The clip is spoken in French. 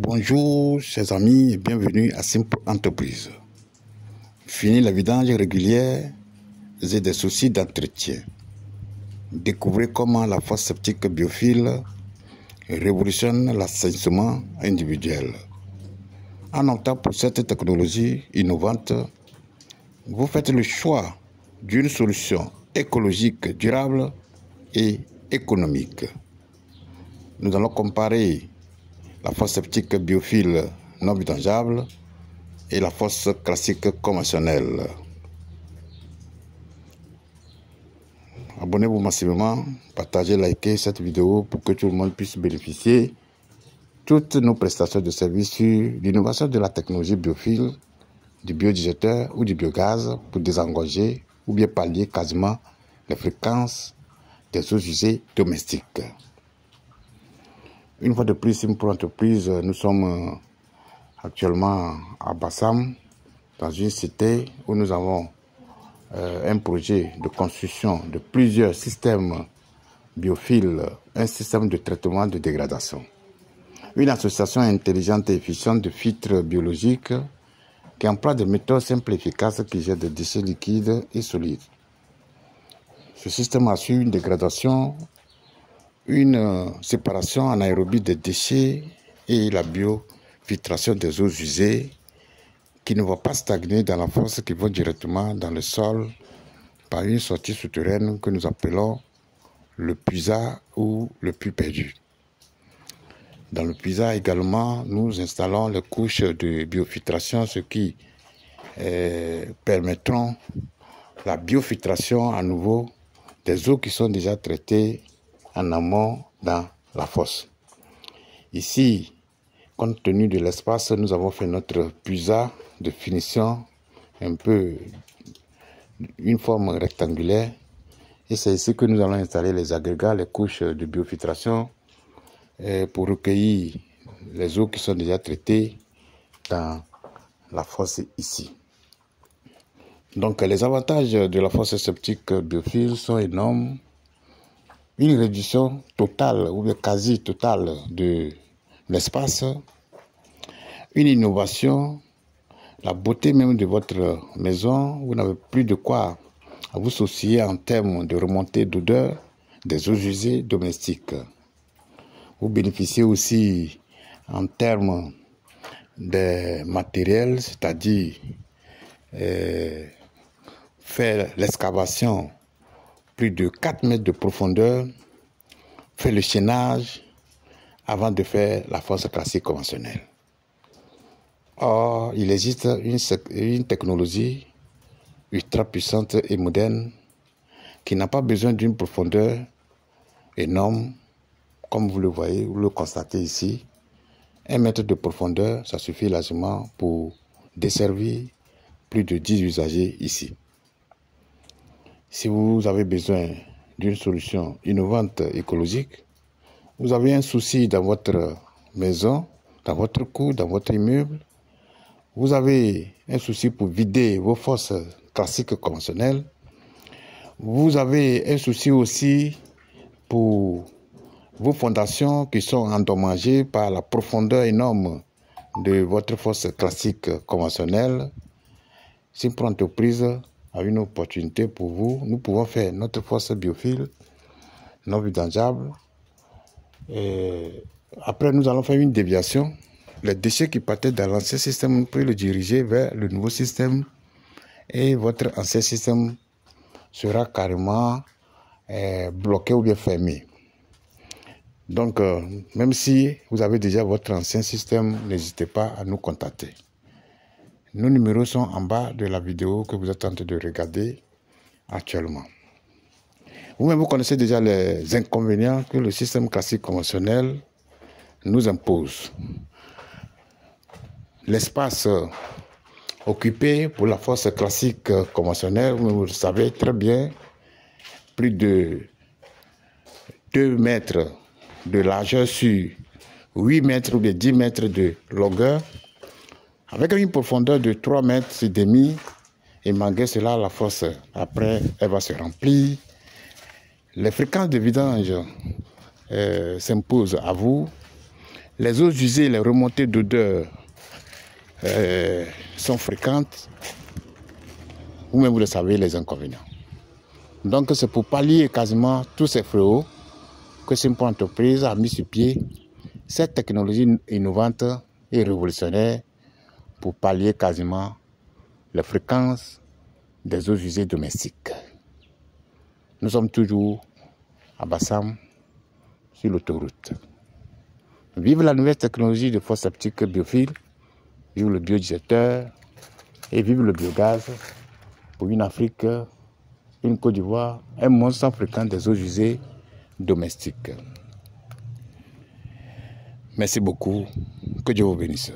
Bonjour chers amis et bienvenue à Simple Entreprise. Fini la vidange régulière et des soucis d'entretien. Découvrez comment la fosse septique biophile révolutionne l'assainissement individuel. En optant pour cette technologie innovante, vous faites le choix d'une solution écologique, durable et économique. Nous allons comparer la fosse septique biophile non vidangeable et la fosse classique conventionnelle. Abonnez-vous massivement, partagez, likez cette vidéo pour que tout le monde puisse bénéficier toutes nos prestations de services sur l'innovation de la technologie biophile, du biodigestateur ou du biogaz pour désengorger ou bien pallier quasiment les fréquences des eaux usées domestiques. Une fois de plus, Simple Entreprise, nous sommes actuellement à Bassam, dans une cité où nous avons un projet de construction de plusieurs systèmes biophiles, un système de traitement de dégradation. Une association intelligente et efficiente de filtres biologiques qui emploie des méthodes simples et efficaces qui jettent des déchets liquides et solides. Ce système assure une dégradation, une séparation anaérobie des déchets et la biofiltration des eaux usées qui ne vont pas stagner dans la fosse, qui vont directement dans le sol par une sortie souterraine que nous appelons le puisard ou le puits perdu. Dans le puisard également, nous installons les couches de biofiltration, ce qui permettront la biofiltration à nouveau des eaux qui sont déjà traitées en amont dans la fosse. Ici, compte tenu de l'espace, nous avons fait notre puisard de finition un peu une forme rectangulaire et c'est ici que nous allons installer les agrégats, les couches de biofiltration pour recueillir les eaux qui sont déjà traitées dans la fosse ici. Donc les avantages de la fosse septique biophile sont énormes. Une réduction totale ou quasi totale de l'espace, une innovation, la beauté même de votre maison. Vous n'avez plus de quoi vous soucier en termes de remontée d'odeur des eaux usées domestiques. Vous bénéficiez aussi en termes de matériel, c'est-à-dire faire l'excavation plus de 4 mètres de profondeur, faire le chaînage avant de faire la fosse classique conventionnelle. Or, il existe une technologie ultra puissante et moderne qui n'a pas besoin d'une profondeur énorme, comme vous le voyez, vous le constatez ici. 1 mètre de profondeur, ça suffit largement pour desservir plus de 10 usagers ici. Si vous avez besoin d'une solution innovante écologique, vous avez un souci dans votre maison, dans votre cour, dans votre immeuble, vous avez un souci pour vider vos fosses classiques conventionnelles, vous avez un souci aussi pour vos fondations qui sont endommagées par la profondeur énorme de votre fosse classique conventionnelle, Simple Entreprise a une opportunité pour vous. Nous pouvons faire notre fosse biophile non vidangeable. Et après, nous allons faire une déviation. Les déchets qui partaient dans l'ancien système, nous pouvons le diriger vers le nouveau système et votre ancien système sera carrément bloqué ou bien fermé. Donc, même si vous avez déjà votre ancien système, n'hésitez pas à nous contacter. Nos numéros sont en bas de la vidéo que vous êtes en train de regarder actuellement. Vous-même, vous connaissez déjà les inconvénients que le système classique conventionnel nous impose. L'espace occupé pour la fosse classique conventionnelle, vous le savez très bien, plus de 2 mètres de largeur sur 8 mètres ou bien 10 mètres de longueur, avec une profondeur de 3 mètres et demi, et malgré cela, la fosse, après, elle va se remplir. Les fréquences de vidange s'imposent à vous. Les eaux usées, les remontées d'odeur sont fréquentes. Vous-même, vous le savez, les inconvénients. Donc, c'est pour pallier quasiment tous ces fléaux que Simple Entreprise a mis sur pied cette technologie innovante et révolutionnaire pour pallier quasiment les fréquences des eaux usées domestiques. Nous sommes toujours à Bassam, sur l'autoroute. Vive la nouvelle technologie de fosse septique biophile, vive le biodigesteur et vive le biogaz pour une Afrique, une Côte d'Ivoire, un monde sans fréquence des eaux usées domestiques. Merci beaucoup. Que Dieu vous bénisse.